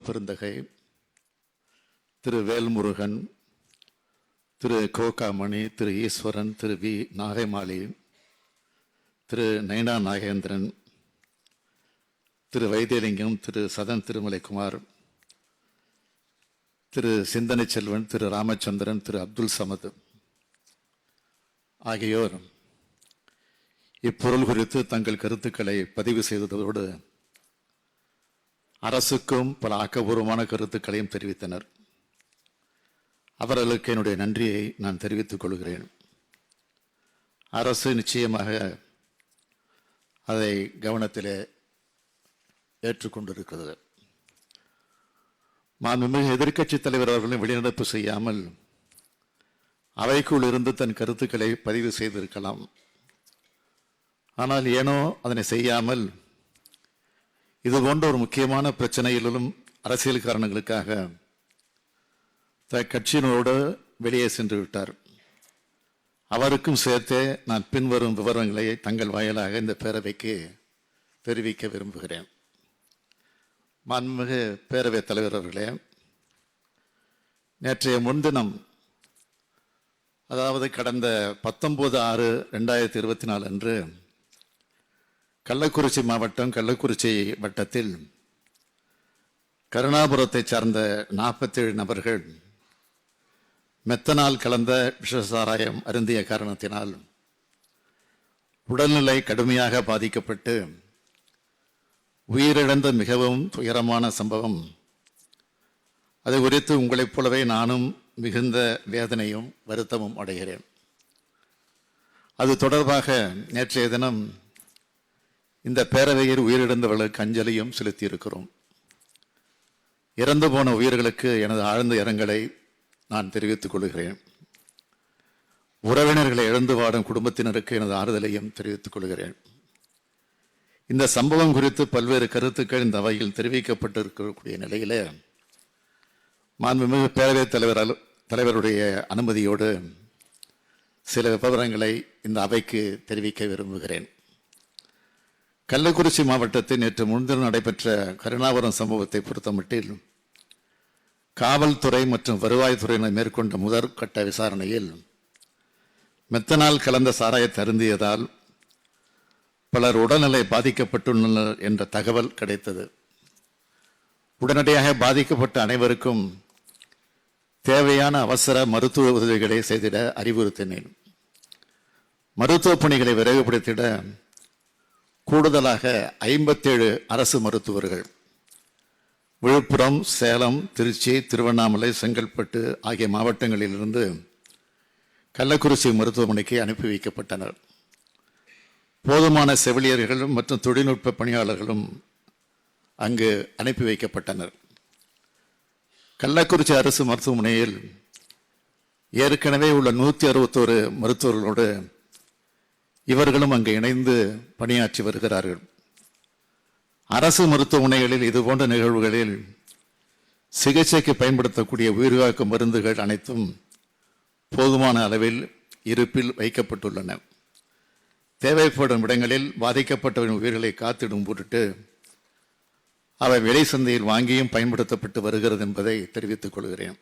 பெருந்தகை திரு வேல்முருகன், திரு கோகாமணி, திரு ஈஸ்வரன், திரு we Nagaimali, திரு நயனா நாகேந்திரன், திரு வைத்தியலிங்கம், திரு சதன் திருமலைக்குமார், திரு சிந்தனை செல்வன், திரு ராமச்சந்திரன், திரு அப்துல் சமத் ஆகியோர் இப்பொருள் குறித்து தங்கள் கருத்துக்களை பதிவு செய்ததோடு அரசுக்கும் பல ஆக்கப்பூர்வமான கருத்துக்களையும் தெரிவித்தனர். அவர்களுக்கு என்னுடைய நன்றியை நான் தெரிவித்துக் கொள்கிறேன். அரசு நிச்சயமாக அதை கவனத்திலே ஏற்றுக்கொண்டிருக்கிறது. மாண்புமிகு எதிர்க்கட்சித் தலைவர் அவர்களும் வெளிநடப்பு செய்யாமல் அவைக்குள் இருந்து தன் கருத்துக்களை பதிவு செய்திருக்கலாம். ஆனால் ஏனோ அதனை செய்யாமல் இது போன்ற ஒரு முக்கியமான பிரச்சனையிலும் அரசியல் காரணங்களுக்காக கட்சியினோடு வெளியே சென்று விட்டார். அவருக்கும் சேர்த்தே நான் பின்வரும் விவரங்களை தங்கள் வாயிலாக இந்த பேரவைக்கு தெரிவிக்க விரும்புகிறேன். மாண்புமிகு பேரவைத் தலைவர் அவர்களே, நேற்றைய முன்தினம், அதாவது கடந்த 19/6/2024 அன்று கள்ளக்குறிச்சி மாவட்டம் கள்ளக்குறிச்சி வட்டத்தில் கருணாபுரத்தை சார்ந்த 47 நபர்கள் மெத்தனால் கலந்த விஷசாராயம் அருந்திய காரணத்தினால் உடல்நிலை கடுமையாக பாதிக்கப்பட்டு உயிரிழந்த மிகவும் துயரமான சம்பவம். அது குறித்து உங்களைப் போலவே நானும் மிகுந்த வேதனையும் வருத்தமும் அடைகிறேன். அது தொடர்பாக நேற்றைய தினம் இந்த பேரவையில் உயிரிழந்தவர்களுக்கு அஞ்சலியும் செலுத்தியிருக்கிறோம். இறந்து போன உயிர்களுக்கு எனது ஆழ்ந்த இரங்கலை நான் தெரிவித்துக் கொள்கிறேன். உறவினர்களை இழந்து வாடும் குடும்பத்தினருக்கு எனது ஆறுதலையும் தெரிவித்துக் கொள்கிறேன். இந்த சம்பவம் குறித்து பல்வேறு கருத்துக்கள் இந்த அவையில் தெரிவிக்கப்பட்டிருக்கக்கூடிய நிலையிலே மாண்புமிகு பேரவைத் தலைவருடைய அனுமதியோடு சில விவரங்களை இந்த அவைக்கு தெரிவிக்க விரும்புகிறேன். கள்ளக்குறிச்சி மாவட்டத்தில் நேற்று முன்தினம் நடைபெற்ற கருணாபுரம் சம்பவத்தை பொறுத்தமட்டில் காவல்துறை மற்றும் வருவாய்த்துறையினர் மேற்கொண்ட முதற்கட்ட விசாரணையில் மெத்தனால் கலந்த சாராயத்தை அருந்தியதால் பலர் உடல்நிலை பாதிக்கப்பட்டுள்ளனர் என்ற தகவல் கிடைத்தது. உடனடியாக பாதிக்கப்பட்ட அனைவருக்கும் தேவையான அவசர மருத்துவ உதவிகளை செய்திட அறிவுறுத்தினேன். மருத்துவ பணிகளை விரைவுபடுத்திட கூடுதலாக 57 அரசு மருத்துவர்கள் விழுப்புரம், சேலம், திருச்சி, திருவண்ணாமலை, செங்கல்பட்டு ஆகிய மாவட்டங்களிலிருந்து கள்ளக்குறிச்சி மருத்துவமனைக்கு அனுப்பி வைக்கப்பட்டனர். போதுமான செவிலியர்களும் மற்றும் தொழில்நுட்ப பணியாளர்களும் அங்கு அனுப்பி வைக்கப்பட்டனர். கள்ளக்குறிச்சி அரசு மருத்துவமனையில் ஏற்கனவே உள்ள 161 மருத்துவர்களோடு இவர்களும் அங்கு இணைந்து பணியாற்றி வருகிறார்கள். அரசு மருத்துவமனைகளில் இதுபோன்ற நிகழ்வுகளில் சிகிச்சைக்கு பயன்படுத்தக்கூடிய உயிர்காக்கும் மருந்துகள் அனைத்தும் போதுமான அளவில் இருப்பில் வைக்கப்பட்டுள்ளன. தேவைப்படும் இடங்களில் பாதிக்கப்பட்டவரின் உயிர்களை காத்திடும் பொருட்டு அவை விலை சந்தையில் வாங்கியும் பயன்படுத்தப்பட்டு வருகிறது என்பதை தெரிவித்துக் கொள்கிறேன்.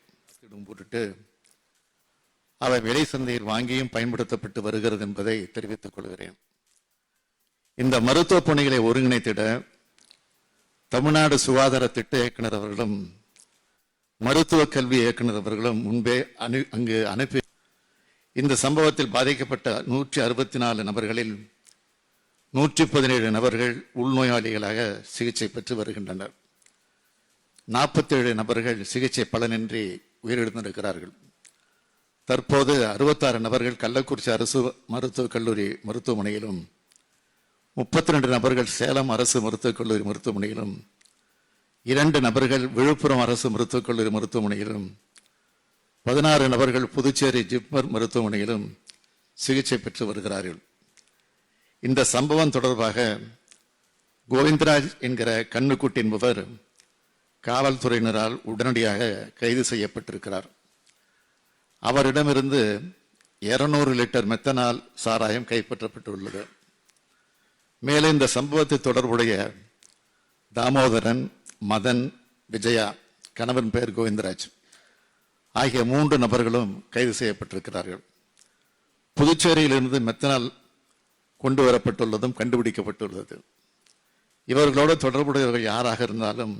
அவை விலை சந்தையில் வாங்கியும் பயன்படுத்தப்பட்டு வருகிறது என்பதை தெரிவித்துக் கொள்கிறேன். இந்த மருத்துவ பணிகளை ஒருங்கிணைத்திட தமிழ்நாடு சுகாதார திட்ட இயக்குனர் அவர்களும் மருத்துவ கல்வி இயக்குனர் அவர்களும் முன்பே அங்கு அனுப்பி இந்த சம்பவத்தில் பாதிக்கப்பட்ட 164 நபர்களில் 117 நபர்கள் உள்நோயாளிகளாக சிகிச்சை பெற்று வருகின்றனர். 47 நபர்கள் சிகிச்சை பலனின்றி உயிரிழந்திருக்கிறார்கள். தற்போது 66 நபர்கள் கள்ளக்குறிச்சி அரசு மருத்துவக் கல்லூரி மருத்துவமனையிலும் 32 நபர்கள் சேலம் அரசு மருத்துவக் கல்லூரி மருத்துவமனையிலும் 2 நபர்கள் விழுப்புரம் அரசு மருத்துவக் கல்லூரி மருத்துவமனையிலும் 16 நபர்கள் புதுச்சேரி ஜிப்மர் மருத்துவமனையிலும் சிகிச்சை பெற்று வருகிறார்கள். இந்த சம்பவம் தொடர்பாக கோவிந்தராஜ் என்கிற கண்ணுக்குட்டி என்பவர் காவல்துறையினரால் உடனடியாக கைது செய்யப்பட்டிருக்கிறார். அவரிடமிருந்து 200 லிட்டர் மெத்தனால் சாராயம் கைப்பற்றப்பட்டுள்ளது. மேலும் இந்த சம்பவத்தில் தொடர்புடைய தாமோதரன், மதன், விஜயா, கணவன் பெயர் கோவிந்தராஜ் ஆகிய 3 நபர்களும் கைது செய்யப்பட்டிருக்கிறார்கள். புதுச்சேரியிலிருந்து மெத்தனால் கொண்டு வரப்பட்டுள்ளதும் கண்டுபிடிக்கப்பட்டுள்ளது. இவர்களோடு தொடர்புடையவர்கள் யாராக இருந்தாலும்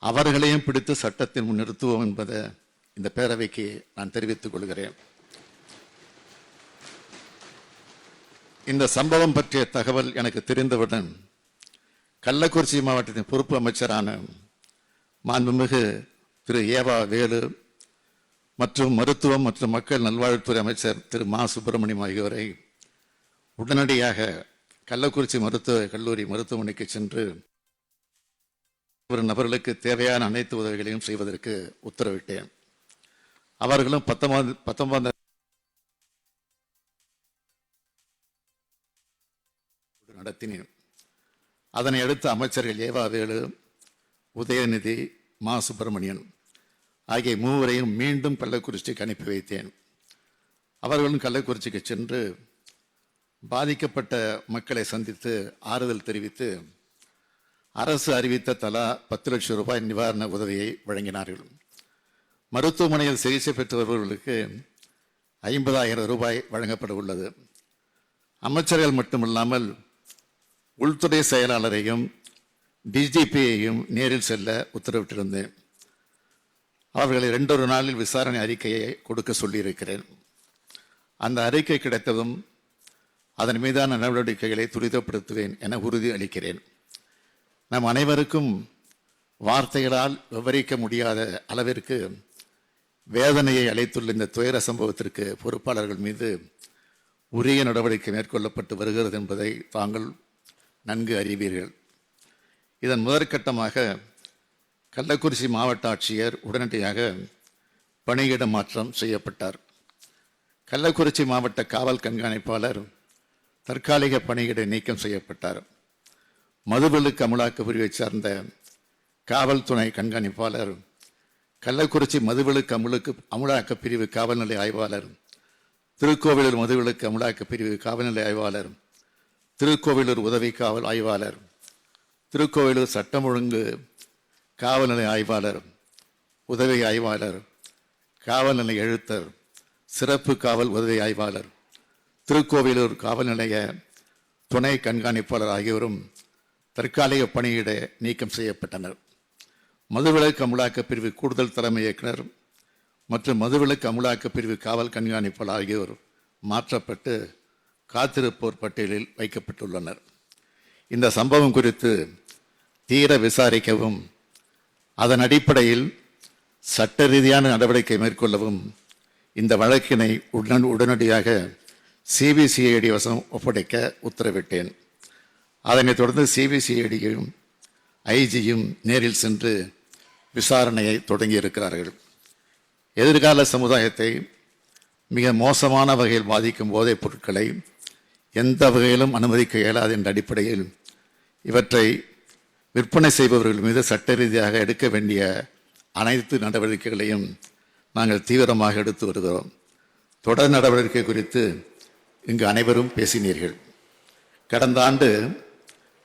அவர்களையும் பிடித்து சட்டத்தின் முன் நிறுத்துவோம் என்பதை இந்த பேரவைக்கு நான் தெரிவித்துக் கொள்கிறேன். இந்த சம்பவம் பற்றிய தகவல் எனக்கு தெரிந்தவுடன் கள்ளக்குறிச்சி மாவட்டத்தின் பொறுப்பு அமைச்சரான மாண்புமிகு திரு ஏவா வேலு மற்றும் மருத்துவம் மற்றும் மக்கள் நல்வாழ்வுத்துறை அமைச்சர் திரு மா சுப்பிரமணியம் ஆகியோரை உடனடியாக கள்ளக்குறிச்சி மருத்துவக் கல்லூரி மருத்துவமனைக்கு சென்று ஒரு நபர்களுக்கு தேவையான அனைத்து உதவிகளையும் செய்வதற்கு உத்தரவிட்டேன். அவர்களும் 19 நடத்தினேன். அதனை அடுத்து அமைச்சர்கள் ஏவா வேலு, உதயநிதி, மா சுப்பிரமணியன் ஆகிய 3வரையும் மீண்டும் கள்ளக்குறிச்சிக்கு அனுப்பி வைத்தேன். அவர்களும் கள்ளக்குறிச்சிக்கு சென்று பாதிக்கப்பட்ட மக்களை சந்தித்து ஆறுதல் தெரிவித்து அரசு அறிவித்த தலா 10 லட்சம் ரூபாய் நிவாரண உதவியை வழங்கினார்கள். மருத்துவமனையில் சிகிச்சை பெற்று வருபவர்களுக்கு 50,000 ரூபாய் வழங்கப்பட உள்ளது. அமைச்சர்கள் மட்டுமல்லாமல் உள்துறை செயலாளரையும் டிஜிபியையும் நேரில் செல்ல உத்தரவிட்டிருந்தேன். அவர்களை 2 நாளில் விசாரணை அறிக்கையை கொடுக்க சொல்லியிருக்கிறேன். அந்த அறிக்கை கிடைத்ததும் அதன் மீதான நடவடிக்கைகளை துரிதப்படுத்துவேன் என உறுதி அளிக்கிறேன். நம் அனைவருக்கும் வார்த்தைகளால் விவரிக்க முடியாத அளவிற்கு வேதனையை அளித்துள்ள இந்த துயர சம்பவத்திற்கு பொறுப்பாளர்கள் மீது உரிய நடவடிக்கை மேற்கொள்ளப்பட்டு வருகிறது என்பதை தாங்கள் நன்கு அறிவீர்கள். இதன் முதற்கட்டமாக கள்ளக்குறிச்சி மாவட்ட ஆட்சியர் உடனடியாக பணியிட மாற்றம் செய்யப்பட்டார். கள்ளக்குறிச்சி மாவட்ட காவல் கண்காணிப்பாளர் தற்காலிக பணியிட நீக்கம் செய்யப்பட்டார். மதுவிலக்கு அமலாக்க பிரிவை சார்ந்த காவல் துணை கண்காணிப்பாளர், கள்ளக்குறிச்சி மதுவிலக்கு அமலாக்க பிரிவு காவல்நிலை ஆய்வாளர், திருக்கோவிலூர் மதுவிலக்கு அமலாக்க பிரிவு காவல்நிலை ஆய்வாளர், திருக்கோவிலூர் உதவி காவல் ஆய்வாளர், திருக்கோவிலூர் சட்டம் ஒழுங்கு காவல்நிலை ஆய்வாளர், உதவி ஆய்வாளர், காவல்நிலை எழுத்தர், சிறப்பு காவல் உதவி ஆய்வாளர், திருக்கோவிலூர் காவல் நிலைய துணை கண்காணிப்பாளர் ஆகியோரும் தற்காலிக பணியிட நீக்கம் செய்யப்பட்டனர். மதுவிலக்கு அமலாக்க பிரிவு கூடுதல் தலைமை இயக்குனர் மற்றும் மதுவிலக்கு அமலாக்க பிரிவு காவல் கண்காணிப்பாளர் ஆகியோர் மாற்றப்பட்டு காத்திருப்போர் பட்டியலில் வைக்கப்பட்டுள்ளனர். இந்த சம்பவம் குறித்து தீர விசாரிக்கவும் அதன் அடிப்படையில் சட்ட ரீதியான நடவடிக்கை மேற்கொள்ளவும் இந்த வழக்கினை உடனடியாக சிபிசிஐடி வசம் ஒப்படைக்க உத்தரவிட்டேன். அதனைத் தொடர்ந்து சிபிசிஐடியும் ஐஜியும் நேரில் சென்று விசாரணையை தொடங்கியிருக்கிறார்கள். எதிர்கால சமுதாயத்தை மிக மோசமான வகையில் பாதிக்கும் போதைப் பொருட்களை எந்த வகையிலும் அனுமதிக்க இயலாது என்ற அடிப்படையில் இவற்றை விற்பனை செய்பவர்கள் மீது சட்ட ரீதியாக எடுக்க வேண்டிய அனைத்து நடவடிக்கைகளையும் நாங்கள் தீவிரமாக எடுத்து வருகிறோம். தொடர் நடவடிக்கை குறித்து இங்கு அனைவரும் பேசினீர்கள். கடந்த ஆண்டு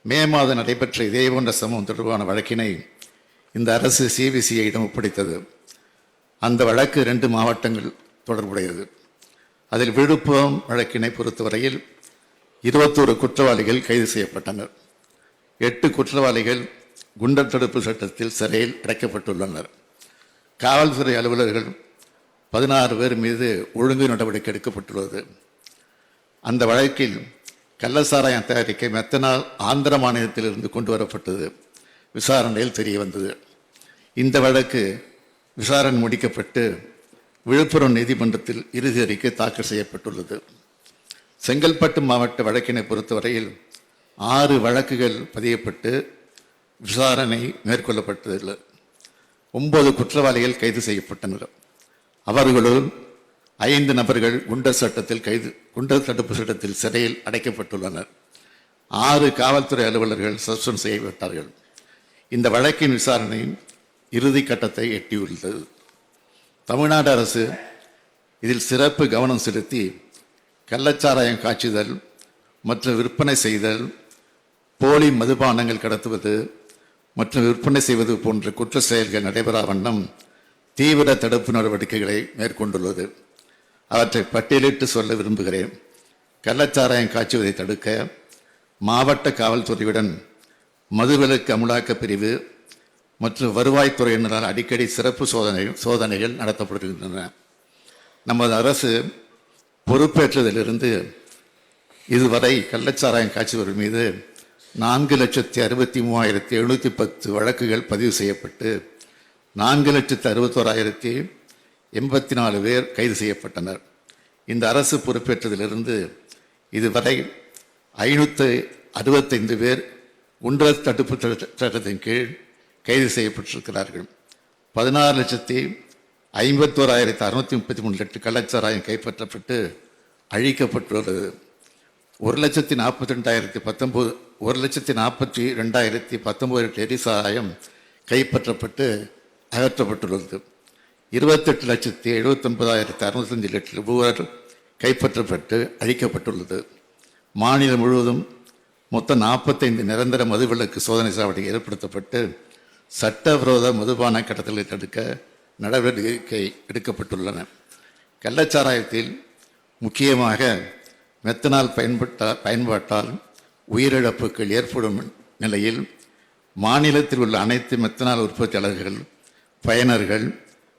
மே மாதம் நடைபெற்ற இதே போன்ற சம்பவம் தொடர்பான வழக்கினை இந்த அரசு சிபிசிஐயிடம் ஒப்படைத்தது. அந்த வழக்கு 2 மாவட்டங்கள் தொடர்புடையது. அதில் விழுப்புரம் வழக்கினை பொறுத்தவரையில் 21 குற்றவாளிகள் கைது செய்யப்பட்டனர். 8 குற்றவாளிகள் குண்டர் தடுப்பு சட்டத்தில் சிறையில் அடைக்கப்பட்டுள்ளனர். காவல்துறை அலுவலர்கள் 16 பேர் மீது ஒழுங்கு நடவடிக்கை எடுக்கப்பட்டுள்ளது. அந்த வழக்கில் கள்ளசாராயம் தயாரிக்க மெத்தனால் ஆந்திர மாநிலத்திலிருந்து கொண்டு வரப்பட்டது விசாரணையில் தெரிய வந்தது. இந்த வழக்கு விசாரணை முடிக்கப்பட்டு விழுப்புரம் நீதிமன்றத்தில் இறுதி அறிக்கை தாக்கல் செய்யப்பட்டுள்ளது. செங்கல்பட்டு மாவட்ட வழக்கினை பொறுத்தவரையில் 6 வழக்குகள் பதியப்பட்டு விசாரணை மேற்கொள்ளப்பட்டதில்லை. 9 குற்றவாளிகள் கைது செய்யப்பட்டனர். அவர்களுள் 5 நபர்கள் குண்டர் தடுப்பு சட்டத்தில் சிறையில் அடைக்கப்பட்டுள்ளனர். 6 காவல்துறை அலுவலர்கள் சஸ்பெண்ட் செய்யப்பட்டார்கள். இந்த வழக்கின் விசாரணை இறுதி கட்டத்தை எட்டியுள்ளது. தமிழ்நாடு அரசு இதில் சிறப்பு கவனம் செலுத்தி கள்ளச்சாராயம் காய்ச்சுதல் மற்றும் விற்பனை செய்தல், போலி மதுபானங்கள் கடத்துவது, மற்றும் விற்பனை செய்வது போன்ற குற்ற செயல்கள் நடைபெறா வண்ணம் தீவிர தடுப்பு நடவடிக்கைகளை மேற்கொண்டுள்ளது. அவற்றை பட்டியலிட்டு சொல்ல விரும்புகிறேன். கள்ளச்சாராயம் காய்ச்சுவதை தடுக்க மாவட்ட காவல்துறையுடன் மதுவிலக்கு அமலாக்க பிரிவு மற்றும் வருவாய்த்துறையினரால் அடிக்கடி சிறப்பு சோதனைகள் நடத்தப்படுகின்றன. நமது அரசு பொறுப்பேற்றதிலிருந்து இதுவரை கள்ளச்சாராயம் காய்ச்சுவர்கள் மீது 4,63,710 வழக்குகள் பதிவு செய்யப்பட்டு 4,61,084 பேர் கைது செய்யப்பட்டனர். இந்த அரசு பொறுப்பேற்றதிலிருந்து இதுவரை 565 பேர் குண்டர் தடுப்பு சட்டத்தின் கீழ் கைது செய்யப்பட்டிருக்கிறார்கள். 16,51,633 லிட்டர் கள்ளச்சாராயம் கைப்பற்றப்பட்டு அழிக்கப்பட்டுள்ளது. 1,42,019 எரிசாராயம் கைப்பற்றப்பட்டு அகற்றப்பட்டுள்ளது. 28,79,605 லிட்டர் உபுவர் கைப்பற்றப்பட்டு அழிக்கப்பட்டுள்ளது. மாநிலம் முழுவதும் மொத்தம் 45 நிரந்தர மதுவிலக்கு சோதனை சாவடிகள் ஏற்படுத்தப்பட்டு சட்டவிரோத மதுபான கடத்தலை தடுக்க நடவடிக்கை எடுக்கப்பட்டுள்ளன. கள்ளச்சாராயத்தில் முக்கியமாக மெத்தனால் பயன்பாட்டால் உயிரிழப்புகள் ஏற்படும் நிலையில் மாநிலத்தில் உள்ள அனைத்து மெத்தனால் உற்பத்தியாளர்கள், பயனர்கள்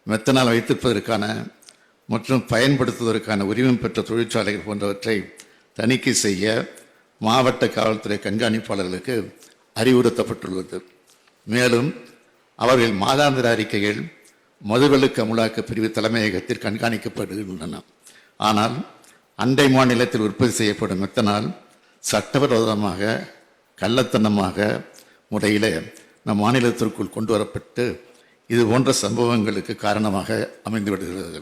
மெத்தனால் வைத்திருப்பதற்கான மற்றும் பயன்படுத்துவதற்கான உரிமம் பெற்ற தொழிற்சாலைகள் போன்றவற்றை தணிக்கை செய்ய மாவட்ட காவல்துறை கண்காணிப்பாளர்களுக்கு அறிவுறுத்தப்பட்டுள்ளது. மேலும் அவர்கள் மாதாந்திர அறிக்கைகள் மதுவிலக்கு அமலாக்க பிரிவு தலைமையகத்தில் கண்காணிக்கப்படுகின்றன. ஆனால் அண்டை மாநிலத்தில் உற்பத்தி செய்யப்படும் மெத்தனால் சட்டவிரோதமாக கள்ளத்தனமாக முறையில் நம் மாநிலத்திற்குள் கொண்டு வரப்பட்டு இது போன்ற சம்பவங்களுக்கு காரணமாக அமைந்து விடுகிறது.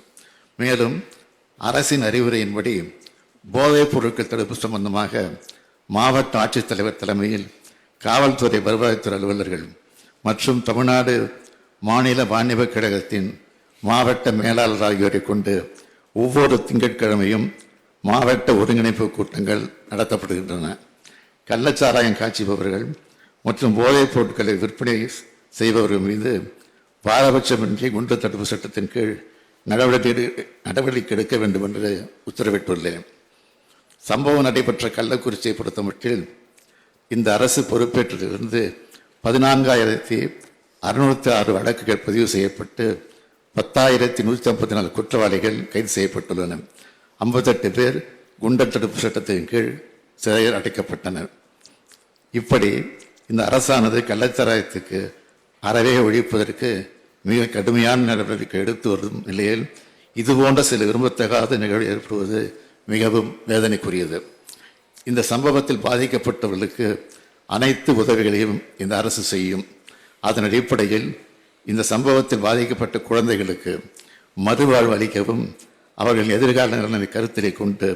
மேலும் அரசின் அறிவுரையின்படி போதைப் பொருட்கள் தடுப்பு சம்பந்தமாக மாவட்ட ஆட்சித்தலைவர் தலைமையில் காவல்துறை, வருவாய்த்துறை அலுவலர்கள் மற்றும் தமிழ்நாடு மாநில வாணிப கழகத்தின் மாவட்ட மேலாளர் ஆகியோரை கொண்டு ஒவ்வொரு திங்கட்கிழமையும் மாவட்ட ஒருங்கிணைப்பு கூட்டங்கள் நடத்தப்படுகின்றன. கள்ளச்சாராயம் காய்ச்சுபவர்கள் மற்றும் போதைப் பொருட்களை விற்பனை செய்பவர்கள் மீது பாரபட்சமின்றி குண்டர் தடுப்பு சட்டத்தின் கீழ் நடவடிக்கை எடுக்க வேண்டும் என்று உத்தரவிட்டுள்ளேன். சம்பவம் நடைபெற்ற கள்ளக்குறிச்சியை பொறுத்தமட்டில் இந்த அரசு பொறுப்பேற்றதிலிருந்து 14,606 வழக்குகள் பதிவு செய்யப்பட்டு 10,154 குற்றவாளிகள் கைது செய்யப்பட்டுள்ளனர். 58 பேர் குண்டர் தடுப்பு சட்டத்தின் கீழ் சிறையில் அடைக்கப்பட்டனர். இப்படி இந்த அரசானது கள்ளச்சாராயத்துக்கு அறவே ஒழிப்பதற்கு மிக கடுமையான நடவடிக்கை எடுத்து வரும் நிலையில் இதுபோன்ற சில விரும்பத்தகாத நிகழ்வு ஏற்படுவது மிகவும் வேதனைக்குரியது. இந்த சம்பவத்தில் பாதிக்கப்பட்டவர்களுக்கு அனைத்து உதவிகளையும் இந்த அரசு செய்யும். அதன் அடிப்படையில் இந்த சம்பவத்தில் பாதிக்கப்பட்ட குழந்தைகளுக்கு மறுவாழ்வு அளிக்கவும் அவர்கள் எதிர்கால நலனை கருத்திலே கொண்டு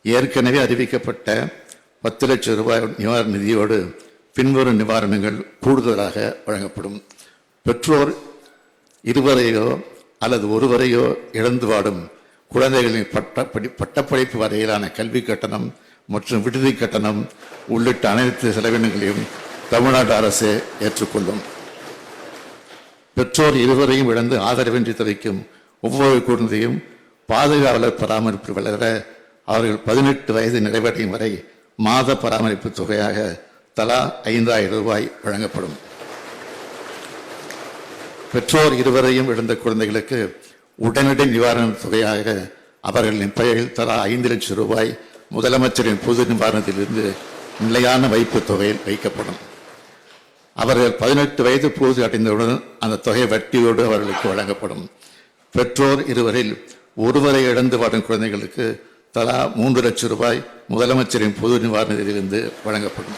ஏற்கனவே அறிவிக்கப்பட்ட 10 லட்சம் ரூபாய் நிவாரண நிதியோடு பின்வரும் நிவாரணங்கள் கூடுதலாக வழங்கப்படும். பெற்றோர் இருவரையோ அல்லது ஒருவரையோ இழந்து வாடும் குழந்தைகளின் பட்டப்படிப்பு வரையிலான கல்வி கட்டணம் மற்றும் விடுதி கட்டணம் உள்ளிட்ட அனைத்து செலவினங்களையும் தமிழ்நாடு அரசு ஏற்றுக்கொள்ளும். பெற்றோர் இருவரையும் இழந்து ஆதரவின்றி தவிக்கும் ஒவ்வொரு குழந்தையும் பாதுகாவலர் பராமரிப்பு வளர அவர்கள் 18 வயது நிறைவடையும் வரை மாத பராமரிப்பு தொகையாக தலா 5,000 ரூபாய் வழங்கப்படும். பெற்றோர் இருவரையும் இழந்த குழந்தைகளுக்கு உடனடி நிவாரண தொகையாக அவர்களின் பெயரில் தலா 5 லட்சம் ரூபாய் முதலமைச்சரின் பொது நிவாரணத்திலிருந்து நிலையான வைப்பு தொகையில் வைக்கப்படும். அவர்கள் 18 வயது பூர்த்தி அடைந்தவுடன் அந்த தொகை வட்டியோடு அவர்களுக்கு வழங்கப்படும். பெற்றோர் இருவரில் ஒருவரை இழந்து வாடும் குழந்தைகளுக்கு தலா 3 லட்சம் ரூபாய் முதலமைச்சரின் பொது நிவாரணத்திலிருந்து வழங்கப்படும்.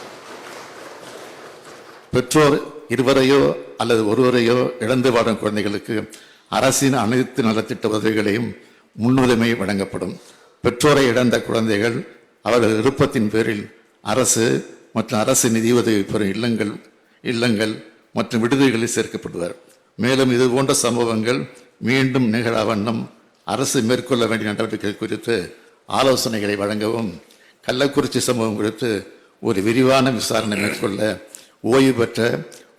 பெற்றோர் இருவரையோ அல்லது ஒருவரையோ இழந்து வாடும் குழந்தைகளுக்கு அரசின் அனைத்து நலத்திட்ட உதவிகளையும் முன்னுரிமை வழங்கப்படும். பெற்றோரை இழந்த குழந்தைகள் அவர்கள் விருப்பத்தின் பேரில் அரசு மற்றும் அரசு நிதியுதவி பெறும் இல்லங்கள் மற்றும் விடுதிகளில் சேர்க்கப்படுவார். மேலும் இது போன்ற சம்பவங்கள் மீண்டும் நிகழா வண்ணம் அரசு மேற்கொள்ள வேண்டிய நடவடிக்கைகள் குறித்து ஆலோசனைகளை வழங்கவும், கள்ளக்குறிச்சி சம்பவம் குறித்து ஒரு விரிவான விசாரணை மேற்கொள்ள ஓய்வு பெற்ற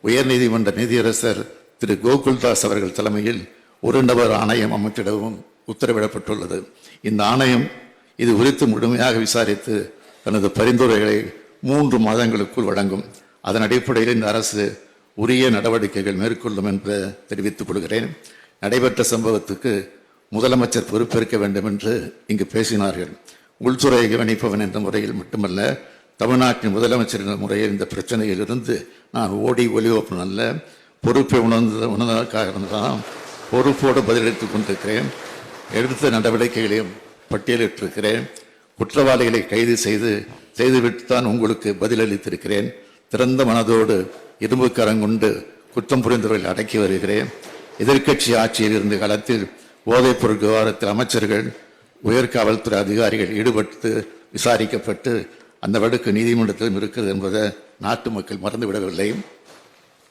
உயர்நீதிமன்ற நீதியரசர் திரு கோகுல்தாஸ் அவர்கள் தலைமையில் ஒரு நபர் ஆணையம் அமைத்திடவும் உத்தரவிடப்பட்டுள்ளது. இந்த ஆணையம் இது குறித்து முழுமையாக விசாரித்து தனது பரிந்துரைகளை 3 மாதங்களுக்குள் வழங்கும். அதன் அடிப்படையில் இந்த அரசு உரிய நடவடிக்கைகள் மேற்கொள்ளும் என்று தெரிவித்துக் கொள்கிறேன். நடைபெற்ற சம்பவத்துக்கு முதலமைச்சர் பொறுப்பேற்க வேண்டும் என்று இங்கு பேசினார்கள். உள்துறையை கவனிப்பவன் என்ற முறையில் மட்டுமல்ல, தமிழ்நாட்டின் முதலமைச்சர் என்ற முறையில் இந்த பிரச்சனையில் இருந்து நான் ஓடி ஒளிவப்பன் அல்ல, பொறுப்பை உணர்ந்ததற்காக தான் பொறுப்போடு பதிலளித்துக் கொண்டிருக்கிறேன். எடுத்த நடவடிக்கைகளையும் பட்டியலிட்டிருக்கிறேன். குற்றவாளிகளை கைது செய்துவிட்டுத்தான் உங்களுக்கு பதிலளித்திருக்கிறேன். திறந்த மனதோடு இரும்பு கரங்கொண்டு குற்றம் புரிந்தவர்களை அடக்கி வருகிறேன். எதிர்க்கட்சி ஆட்சியில் இருந்த காலத்தில் போதைப் பொருள் விவகாரத்தில் அமைச்சர்கள், உயர்காவல்துறை அதிகாரிகள் ஈடுபட்டு விசாரிக்கப்பட்டு அந்த வழக்கு நீதிமன்றத்திலும் இருக்கிறது என்பதை நாட்டு மக்கள் மறந்துவிடவில்லை.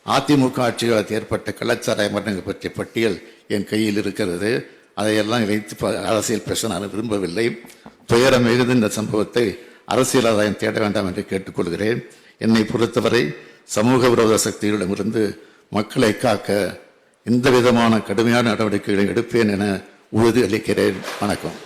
அதிமுக ஆட்சி காலத்தில் ஏற்பட்ட கள்ளச்சாராய மரணங்கள் பற்றிய பட்டியல் என் கையில் இருக்கிறது. அதையெல்லாம் வைத்து அரசியல் பேச நான் விரும்பவில்லை. துயரம் மிகுந்த இந்த சம்பவத்தை அரசியல் ஆதாயம் தேட வேண்டாம் என்று கேட்டுக்கொள்கிறேன். என்னை பொறுத்தவரை சமூக விரோத சக்திகளிடமிருந்து மக்களை காக்க எந்த விதமான கடுமையான நடவடிக்கைகளை எடுப்பேன் என உறுதி அளிக்கிறேன். வணக்கம்.